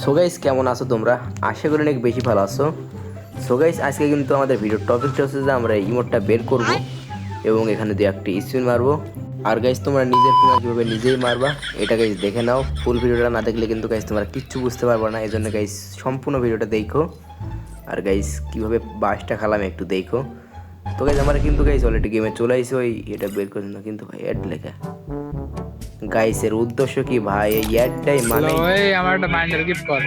So guys কেমন আছো তোমরা? আশা করি অনেক বেশি ভালো আছো। সো গাইস আজকে কিন্তু আমাদের ভিডিওর টপিকটা হচ্ছে যে আমরা ইমোটটা বের করব এবং এখানে দিয়ে একটা স্পিন মারবো। আর গাইস তোমরা নিজের ফোনে কিভাবে নিজেই মারবা এটা গাইস দেখে নাও। ফুল ভিডিওটা না দেখলে কিন্তু গাইস তোমরা কিচ্ছু বুঝতে পারবে না, এজন্য গাইস সম্পূর্ণ ভিডিওটা দেখো। আর গাইস কিভাবে বাসটা খেলাম একটু দেখো। তো গাইস আমরা কিন্তু গাইস অলরেডি গেমে চলে আইছি, ওই এটা বের করে না কিন্তু ভাই অ্যাড লেখা। গাইসের উদ্দেশ্য কি ভাই? এই অ্যাডটাই মানে ওই আমার একটা মাইন্ডার গিফট কর।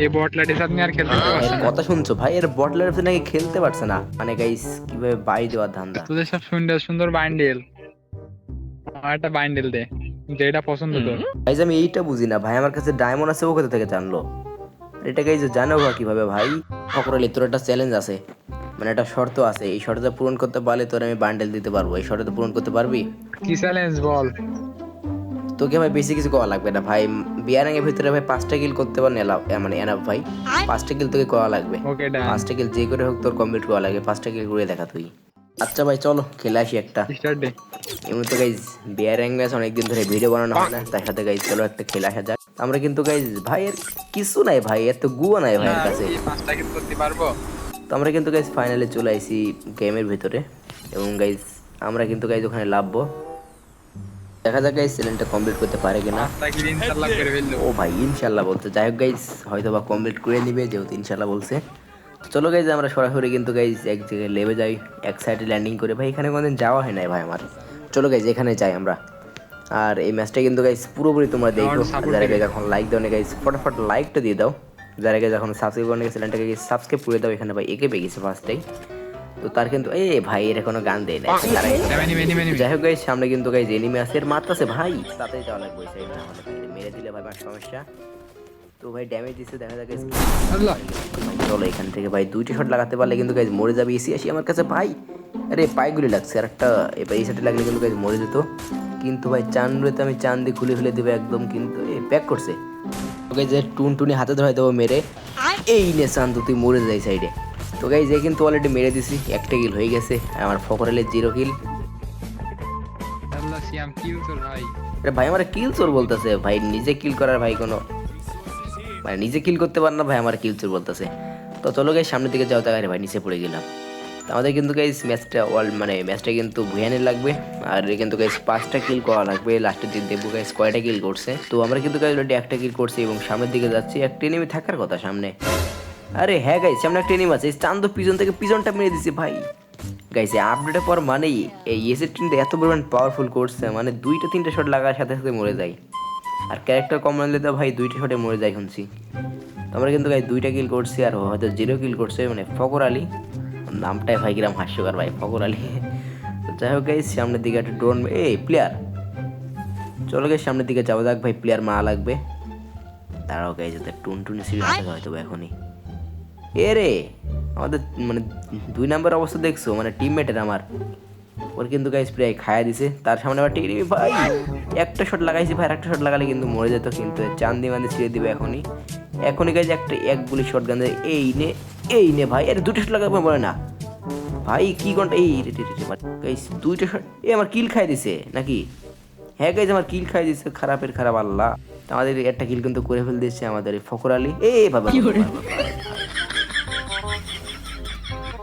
এই বটলাটির সাথে আর খেলতে পারছ না। কথা শুনছো ভাই? এর বটলার নাকি খেলতে পারছে না, মানে গাইস কিভাবে বাই দেওয়ার ধান্দা। তোদের সব সুন্দর সুন্দর বান্ডেল, আমার একটা বান্ডেল দে যেটা পছন্দ তোর। গাইস আমি এইটা বুঝি না ভাই, আমার কাছে ডায়মন্ড আছে ও কোথা থেকে জানলো? এটা গাইস জানো বা কিভাবে ভাই? ফকরালি তোর একটা চ্যালেঞ্জ আছে, মানে একটা শর্ত আছে, এই শর্তটা পূরণ করতে পারলে তোর আমি বান্ডেল দিতে পারবো। এই শর্তটা পূরণ করতে পারবি? কি চ্যালেঞ্জ বল? তোকে ভাই বেশি কিছু করা লাগবে না ভাই, বিয়ারিং এর ভিতরে ভাই 5টা কিল করতে পারলে মানে এনাফ ভাই। 5টা কিল তোকে করা লাগবে, ওকে ডান, 5টা কিল যে করে হোক তোর কমপ্লিট করা লাগবে। 5টা কিল করে দেখা তুই। আচ্ছা ভাই চলো খেলে আসি একটা। স্টার্ট দে। এমনি তো গাইজ বিয়ারিং ম্যাচ অনেকদিন ধরে ভিডিও বানানো হয় না, তার সাথে গাইজ চলো একটা খেলে আসা যাক। আমরা কিন্তু গাইজ ভাই এর কিছু নাই ভাই, এত গুয়া নাই ভাইয়ের কাছে। এই পাঁচটা কি করতে পারবো? তো আমরা কিন্তু গাইজ ফাইনালে চলে আইছি গেমের ভিতরে এবং গাইজ আমরা কিন্তু গাইজ ওখানে লাভবো। দেখা যাক গাইজ চ্যালেঞ্জটা কমপ্লিট করতে পারে কিনা। পাঁচটা কি ইনশাআল্লাহ করে ফেললো। ও ভাই ইনশাল্লাহ বলতে, যাই হোক গাইজ হয়তো বা কমপ্লিট করে নিবে যেহেতু ইনশাল্লাহ বলছে। তো চলো গাইজ আমরা সরাসরি কিন্তু গাইজ এক জায়গায় লেবে যাই, এক সাইডে ল্যান্ডিং করে। ভাই এখানে কোনোদিন যাওয়া হয় নাই ভাই আমার। চলো গাইজ এখানে যাই আমরা। আর এই ম্যাচটা কিন্তু গাইজ পুরোপুরি তোমরা দেখো। যারা গাইজ এখন লাইক দাও না গাইজ ফটাফট লাইকটা দিয়ে দাও। যারা গাইজ এখন সাবস্ক্রাইব করে চ্যানেলটাকে সাবস্ক্রাইব করে দাও। এখানে ভাই একে পেয়ে গেছে ফার্স্টেই। তো তার কিন্তু এ ভাই এর কোনো গান দেয় না। যাই হোক গাইজ সামনে কিন্তু গাইজ এনিমি আছে, এর মারতেছে ভাই, তাতেই যাওয়া লাগবে ওই সাইড, না হলে ভাই মেরে দিলে ভাই আমার সমস্যা। তো ভাই ড্যামেজ দিচ্ছে দেখা যাক। আল্লাহ চলো এখান থেকে ভাই 2টা শট লাগাতে পারলে কিন্তু গাইজ মরে যাবে। এসি আসি আমার কাছে ভাই, আরে পাইগুলি লাগছে আর একটা এবার এই সাইডে লাগলে কিন্তু গাইজ মরে যেত। কিন্তু ভাই চান্ডুতে আমি চান দিয়ে খুলে ফেলে দেবো একদম, কিন্তু এ প্যাক করছে ওকে যে টুনটুনি হাতে ধরাই দেবো মেরে। এই নে চান্দু তুই মরে যাই সাইডে। তো গাইজ এ কিন্তু অলরেডি মেরে দিছি, একটা কিল হয়ে গেছে। আমার ফকরালের 0 কিল। আল্লাহ সিয়াম কি তোর ভাই? আরে ভাই আমার কিল চোর বলতেছে ভাই, নিজে কিল করার ভাই কোনো মানে নিজে কিল করতে পার না ভাই, আমার কিল চোর বলতেছে। তো চলো গাইজ সামনের দিকে যাও। তাকে ভাই নিচে পড়ে গেলাম। তো আমাদের কিন্তু গাইজ ম্যাচটা মানে ম্যাচটা কিন্তু ভুয়ানের লাগবে। আর কিন্তু গাইজ 5টা কিল করা লাগবে। লাস্টের দিন দেখবো গাইজ কয়টা কিল করছে। তো আমরা কিন্তু গাইজ অলরেডি একটা কিল করছি এবং সামনের দিকে যাচ্ছি। একটা এনিমি থাকার কথা সামনে। আরে হ্যাঁ গাইজ সামনে একটা এনিমি আছে, চান্দু পিছন থেকে পিছনটা মেরে দিছে ভাই। গাইজ আপডেটের পর মানেই এই এসের টিমটা এত পরিমাণ পাওয়ারফুল করছে, মানে 2টা 3টা শট লাগার সাথে সাথে মরে যায়। আর ক্যারেক্টার কম মানলে তো ভাই 2টা শটে মরে যায় শুনছি। আমরা কিন্তু গাইজ 2টা কিল করছি আর হয়তো 0 কিল করছে, মানে ফকর আলী নামটাই ভাই কিরাম হাস্যকর ভাই, ফকর আলী। তো যাই হোক গাইজ সামনের দিকে একটা ড্রোন এই প্লেয়ার। চলো গাইজ সামনের দিকে যাওয়া যাক ভাই, প্লেয়ার মারা লাগবে। দাঁড়াও গাইজ টুনটুনি সিঁড়ি হাতে হয়তো এখনই। এ রে আমাদের মানে 2 নাম্বার অবস্থা দেখছো, মানে টিমমেটের আমার ওর কিন্তু গাইজ প্রায় খায়া দিছে। তার সামনে আবার টিভি ভাই একটা শট লাগাইছি ভাই, একটা শট লাগালে কিন্তু মরে যেত, কিন্তু চান্দি মান্দি ছিঁড়ে দিবে এখনই। এখনই গাইজ একটা এক গুলি শট গান দেয়। এই নে ভাই, আরে 2টা শট লাগাবে মরে না ভাই, কি ঘন্টা এই গাইজ 2টা শট। আমার কিল খাই দিছে নাকি? হ্যাঁ গাইজ আমার কিল খাই দিছে, খারাপের খারাপ আল্লাহ। আমাদের একটা কিল কিন্তু করে ফেল দিচ্ছে আমাদের ফকর আলী। বাবা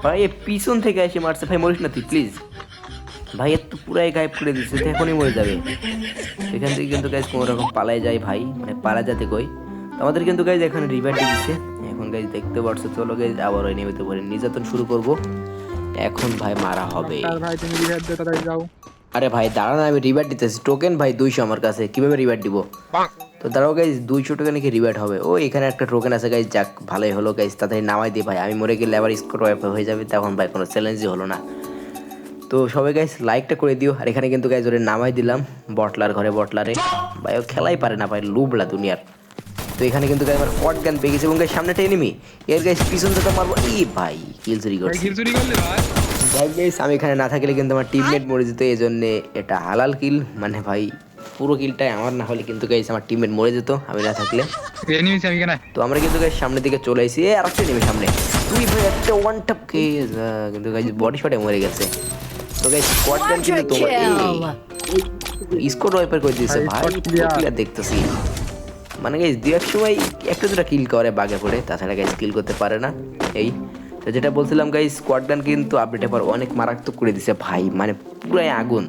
ভাই পিছন থেকে এসে মারছে ভাই, মরিস না তুই প্লিজ ভাই, এর তো পুরাই গায়েব করে দিচ্ছে, এখনই মরে যাবে। এখান থেকে কিন্তু গাইজ কোনো রকম পালাই যায় ভাই, মানে পালা যাতে কই। তো আমাদের কিন্তু গাইজ এখানে রিভাইভ দিয়ে দিচ্ছে। এখন গাইজ দেখতে পারছো, চলো গাইজ আবার ওই নিয়মিত করে নির্যাতন শুরু করব। এখন ভাই মারা হবে। তার ভাই তুমি রিভাইভ দে তাড়াতাড়ি যাও। আরে ভাই দাঁড়া না, আমি রিভাইভ দিতেছি। টোকেন ভাই 200 আমার কাছে, কিভাবে রিভাইভ দিব? তো দাঁড়াও গাইজ 200 টোকেনে কি রিভাইভ হবে? ও এখানে একটা টোকেন আছে গাইজ, যাক ভালোই হলো গাইজ, তাড়াতাড়ি নামাই দিই ভাই, আমি মরে গেলে আবার স্কোর ওয়াইপ হয়ে যাবে, তখন ভাই কোনো চ্যালেঞ্জই হলো না। তো সবাই গাইস লাইকটা করে দিও। আর এখানে কিন্তু গাইজ ওরে নামাই দিলাম বটলার ঘরে, বটলারে ভাই ও খেলাই পারে না ভাই, লুবলা দুনিয়ার। তো এখানে কিন্তু গাইজ আমার শট গান পেয়ে গেছে এবং গাইজ সামনেটা এনিমি, এর গাইজ পিছন থেকে মারবো। ভাই কিল চুরি ভাই করছে কিল চুরি করলে ভাই। ভাই গাইজ আমি এখানে না থাকলে কিন্তু আমার টিমমেট মরে যেত, এই জন্যে এটা হালাল কিল, মানে ভাই পুরো কিলটাই আমার, না হলে কিন্তু গাইজ আমার টিমমেট মরে যেত আমি না থাকলে। এনিমি আমি কেন? তো আমরা কিন্তু গাইজ সামনের দিকে চলে আসি। আর একটা এনিমি সামনে, তুই ভাই একটা ওয়ান টপ কেস, কিন্তু গাইজ বডি শটে মরে গেছে। তো গাইস স্কোয়াড গান কিন্তু তোমার স্কোর ওয়াইপার করে দিয়েছে ভাই, প্লেয়ার দেখতেছি মানে গাইস দু এক সময় একটা দুটা কিল করে বাগে পড়ে, তাছাড়া গাইস কিল করতে পারে না। এই তো যেটা বলছিলাম গাইস, স্কোয়াড গান কিন্তু আপডেটের পর অনেক মারাত্মক করে দিছে ভাই, মানে পুরাই আগুন।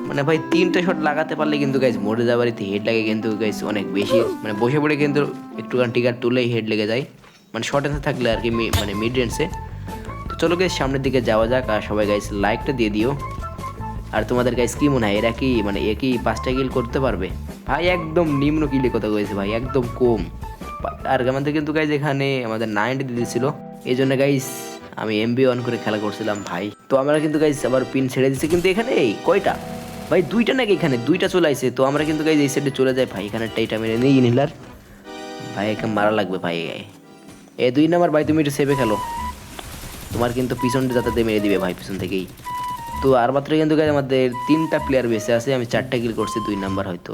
মানে ভাই 3টা শট লাগাতে পারলে কিন্তু গাইস মরে যাওয়ার হেড লাগে কিন্তু গাইস অনেক বেশি, মানে বসে পড়ে কিন্তু একটুখানি টিকার তুলেই হেড লেগে যায়, মানে শর্ট এন্সে থাকলে আর কি, মানে মিড রেঞ্জে। তো চলো গাইস সামনের দিকে যাওয়া যাক, আর সবাই গাইস লাইকটা দিয়ে দিও। আর তোমাদের গাইস কি মনে হয় এরা কি মানে এ কি 5টা কিল করতে পারবে? ভাই একদম নিম্ন কিলে কথা কয়েছে ভাই, একদম কম। আর আমাদের কিন্তু গাইস এখানে আমাদের 90 দিয়ে দিয়েছিল, এই জন্য গাইস আমি এমবি অন করে খেলা করছিলাম ভাই। তো আমরা কিন্তু গাইস আবার পিন ছেড়ে দিচ্ছি, কিন্তু এখানে এই কয়টা ভাই, 2টা নাকি, এখানে 2টা চলে আসছে। তো আমরা কিন্তু গাইস এই সাইডে চলে যাই ভাই, এখানে টাইটা মেরে নেই ইনহেলার ভাই, একে মারা লাগবে ভাই। এ 2 নাম্বার ভাই, তুমি একটু সেভে খেলো, তোমার কিন্তু পিছনটা যাতে মেরে দিবে ভাই পিছন থেকেই। তো আর মাত্র কিন্তু গাইস আমাদের 3টা প্লেয়ার বেঁচে আছে, আমি 4টা কিল করছি, 2 নাম্বার হয়তো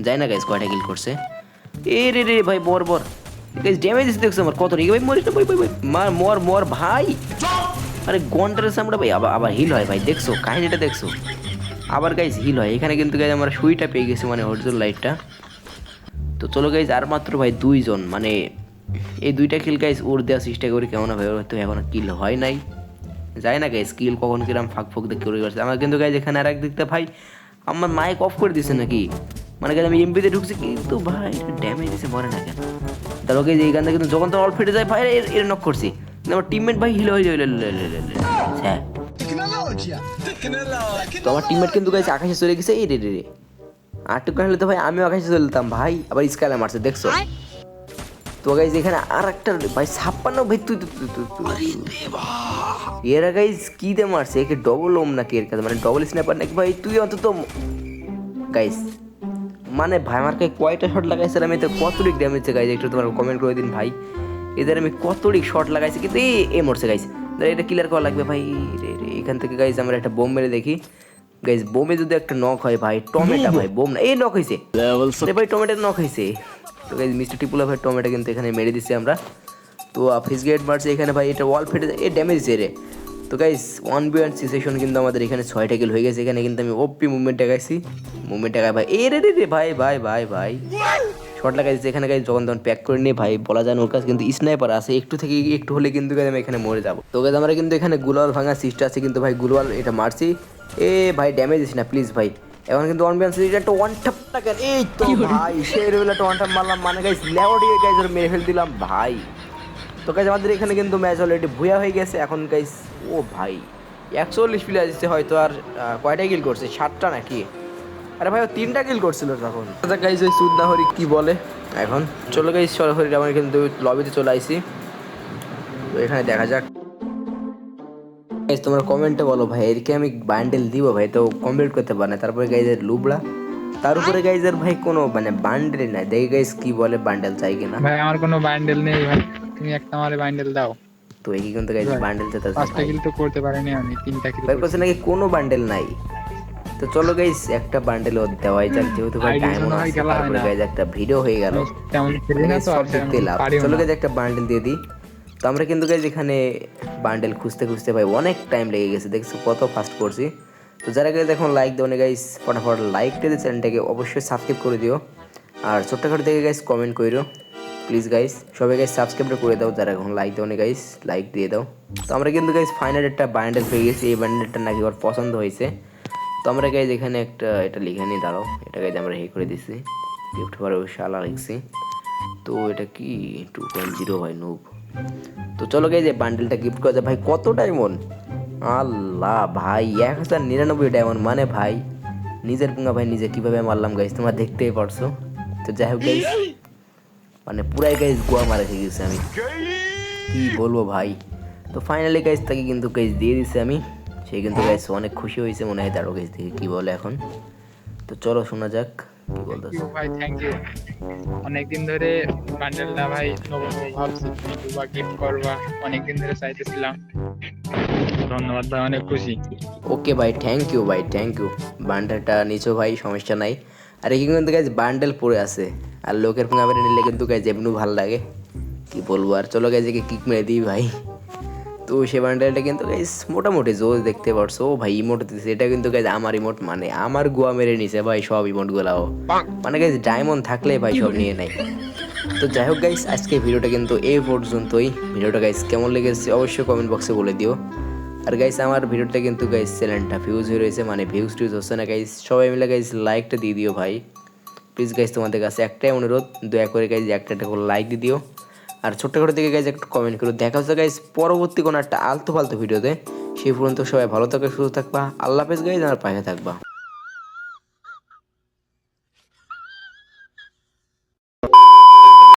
যাই না গাইস কয়টা কিল করছে। এ রে রে ভাই বর গাইস ড্যামেজ দেখছো আমার কত রে ভাই, মরিস না ভাই ভাই ভাই, মার মর মর ভাই। আরে গন্টার সামনে ভাই আবার হিল হয় ভাই, দেখছো কাহিনীটা দেখছো, আবার গাইস হিল হয় এখানে কিন্তু গাইস আমরা সুইটা পেয়ে গেছি, মানে অরিজিনাল লাইটটা। তো চলো গাইস আর মাত্র ভাই 2 জন, মানে এই 2টা কিল গাইস ওর দেওয়ার চেষ্টা করি, কেমন হবে হয়তো এখন কিল হয় নাই, যাই না গাইস কিল কখন কিরাম ফাঁক ফোক দেখে করে করছে আমার। কিন্তু গাইস এখানে আর এক দিকটা ভাই আমার মাইক অফ করে দিছে নাকি, মানে গাইস আমি এমপিতে ঢুকছি কিন্তু ভাই ড্যামেজ দিছে, মরে না কেন। তাহলে গাইস এই গানটা কিন্তু যখন তো অল ফেটে যায় ভাই, এর নক করছি, আমার টিমমেট ভাই হিল হয়ে যায়। হ্যাঁ তো আমার টিমমেট কিন্তু গাইস আকাশে চলে গেছে, এই রে রে রে আটটুকু হলে তো ভাই আমিও আকাশে চলে যেতাম ভাই, আবার স্কালে মারছে দেখছো। তো গাইস এখানে আর একটা ভাই 56 ভাই, তুই এরা গাইস কি দে মারছে, একে ডবল ওম নাকি এর কাছে, মানে ডবল স্নাইপার নাকি ভাই, তুই অন্তত গাইস মানে ভাই আমার কয়টা শট লাগাইছে, আমি তো কতটুক ড্যামেজ গাইস একটু তোমার কমেন্ট করে দিন ভাই, এদের আমি কতটুক শট লাগাইছি, কিন্তু এ মরছে গাইস, এটা ক্লিয়ার করা লাগবে ভাই। এখান থেকে গাইস আমরা একটা বোম মেরে দেখি গাইস, বোমে যদি একটা নক হয় ভাই, টমেটো ভাই বোম না, এই নক হয়েছে ভাই, টমেটো নক হয়েছে। তো গাইস মিস্টার টিপুলা ভাই টমেটো কিন্তু এখানে মেরে দিচ্ছি আমরা। তো ফিস গেট মারছে এখানে ভাই, এটা ওয়াল ফেটে এ ড্যামেজ দিছে রে। তো গাইস 1v1 সিচুয়েশন কিন্তু আমাদের এখানে 6টা কিল হয়ে গেছে, এখানে কিন্তু আমি ওপি মুভমেন্ট দেখাইছি, মুভমেন্ট দেখাই ভাই, এ রে রে রে ভাই ভাই ভাই ভাই শট লাগাইছে এখানে গাইস, যখন তখন প্যাক করে নিয়ে ভাই বলা যায় না ওর কাছে কিন্তু স্নাইপার আছে, একটু থেকে একটু হলে কিন্তু গাইস আমি এখানে মরে যাবো। তো গাইস আমরা কিন্তু এখানে গুলাল ভাঙা সিস্ট আছে, কিন্তু ভাই গুলাল এটা মারছি, এ ভাই ড্যামেজ দিস না প্লিজ ভাই। এখন কিন্তু 1v1 সিরিজ একটা ওয়ান ট্যাপ টাকা, এই তো ভাই সেই লেভেলে একটা ওয়ান ট্যাপ মারলাম, মানে গাইস লেওড়িয়ে গাইস ওর মেরে ফেল দিলাম ভাই। তো গাইস আমাদের এখানে কিন্তু ম্যাচ অলরেডি ভুয়া হয়ে গেছে এখন গাইস। ও ভাই 41 প্লেয়ার দিচ্ছে হয়তো, আর কয়টা কিল করছে 7টা নাকি, আরে ভাই 3টা কিল করছিল তখন। আচ্ছা গাইস ওই সুদনা হরি কি বলে এখন, চলো গাইস সরাসরি আমরা কিন্তু লবিতে চলে আইছি, তো এখানে দেখা যাক গাইস তোমরা কমেন্টে বলো ভাই এরকে আমি বান্ডেল দিব ভাই, তো কমপ্লিট করতে পারে না, তারপরে গাইজের লুবড়া, তার উপরে গাইজের ভাই কোনো মানে বান্ডেল নাই, দেখি গাইস কি বলে বান্ডেল চাই কিনা। ভাই আমার কোনো বান্ডেল নেই ভাই, তুমি একটা আমারে বান্ডেল দাও। তো এই কিন্তু গাইস বান্ডেল চাইতে 5টা কিল তো করতে পারিনি আমি, 3টা কিল ভাই বলছে নাকি কোনো বান্ডেল নাই। তো চলো গাইস একটা বান্ডেল ও দেওয়াই যাক, যেহেতু ভাই ডায়মন্ড আছে, তারপরে গাইস একটা ভিডিও হয়ে গেল, তেমন খেলি না তো, সব আর দেখতে লাভ। চলো গাইস একটা বান্ডেল দিয়ে দিই। তো আমরা কিন্তু গাইস এখানে বান্ডেল খুঁজতে খুঁজতে ভাই অনেক টাইম লেগে গেছে, দেখছো কত ফাস্ট করছি। তো যারা গাইস এখন লাইক দাও না গাইস, ফটাফট লাইক দিয়ে চ্যানেলটাকে অবশ্যই সাবস্ক্রাইব করে দিও, আর ছোট্টখাটো থেকে গাইস কমেন্ট করো প্লিজ গাইস, সবাই গাইস সাবস্ক্রাইব করে দাও যারা এখন লাইক দাও না গাইস, লাইক দিয়ে দাও। তো আমরা কিন্তু গাইস ফাইনাল একটা বান্ডেল পেয়ে গেছি, এই বান্ডেলটা নাকি ওর পছন্দ হয়েছে। তো আমরা গাইস এখানে একটা এটা লিখে নিয়ে দাঁড়াও, এটা গাইস আমরা করে দিছি, গিফট ফর শালা লিখছি। তো এটা কি 2.0 ভাই নুব। তো চলো গাইস এই বান্ডেলটা গিফট করা যায় ভাই, কত ডায়মন্ড, আল্লাহ ভাই 1099 ডায়মন্ড, মানে ভাই নিজের পুঙ্গা ভাই নিজে কিভাবে মারলাম গাইস তোমরা দেখতেই পারছো। তো যাই হোক গাইস মানে পুরাই গাইস গোয়া মারা খেয়ে গেছি আমি, কি বলবো ভাই। তো ফাইনালি গাইস তাকে কিন্তু গাইস দিয়ে দিছি আমি, সে কিন্তু গাইস অনেক খুশি হয়েছে মনে হয়, দাঁড়ো গাইস দেখি কি বলে এখন। তো চলো শোনা যাক কি বলতেছে ভাই। থ্যাংক ইউ, অনেকদিন ধরে বান্ডেলটা ভাই নবম ভাবছি তুমি দুবা গিফট করবা, অনেকদিন ধরে চাইতেছিলাম, ধন্যবাদ ভাই, অনেক খুশি। ওকে ভাই থ্যাংক ইউ ভাই, থ্যাংক ইউ। বান্ডেলটা নিচো ভাই সমস্যা নাই, আর এখানে কিন্তু গাইস বান্ডেল পড়ে আছে, আর লোকের পুঙ্গা মেরে নিলে কিন্তু গাইস এমনি ভালো লাগে, কি বলবো। আর চলো গাইস একে কিক মেরে দিই ভাই, তো সেই বান্ডেলটা কিন্তু গাইস মোটামুটি জোস দেখতে পারছো। ও ভাই ইমোট দিচ্ছে, এটা কিন্তু গাইস আমার ইমোট, মানে আমার গুয়া মেরে নিছে ভাই সব ইমোট গুলাও, মানে গাইস ডায়মন্ড থাকলে ভাই সব নিয়ে নেয়। তো যাই হোক গাইস, আজকে ভিডিওটা কিন্তু এই পর্যন্তই। ভিডিওটা গাইস কেমন লেগেছে অবশ্যই কমেন্ট বক্সে বলে দিও। আর গাইস আমার ভিডিওটা কিন্তু গাইস চ্যানেলটা ভিউজ হয়ে রয়েছে, মানে ভিউজ টিউজ হচ্ছে না গাইস, সবাই মিলে গাইস লাইকটা দিয়ে দিও ভাই প্লিজ গাইস। তোমাদের কাছে একটাই অনুরোধ, দয়া করে গাইস একটা করে লাইক দিয়ে দিও, আর ছোট্ট করে থেকে গাইস একটা কমেন্ট করো। দেখা হচ্ছে গাইস পরবর্তী কোনো একটা আলতু ফালতু ভিডিওতে। সেই পর্যন্ত সবাই ভালো থাকবে, সুস্থ থাকবা, আল্লাহ হাফেজ গাইস, আমার পাশে থাকবা।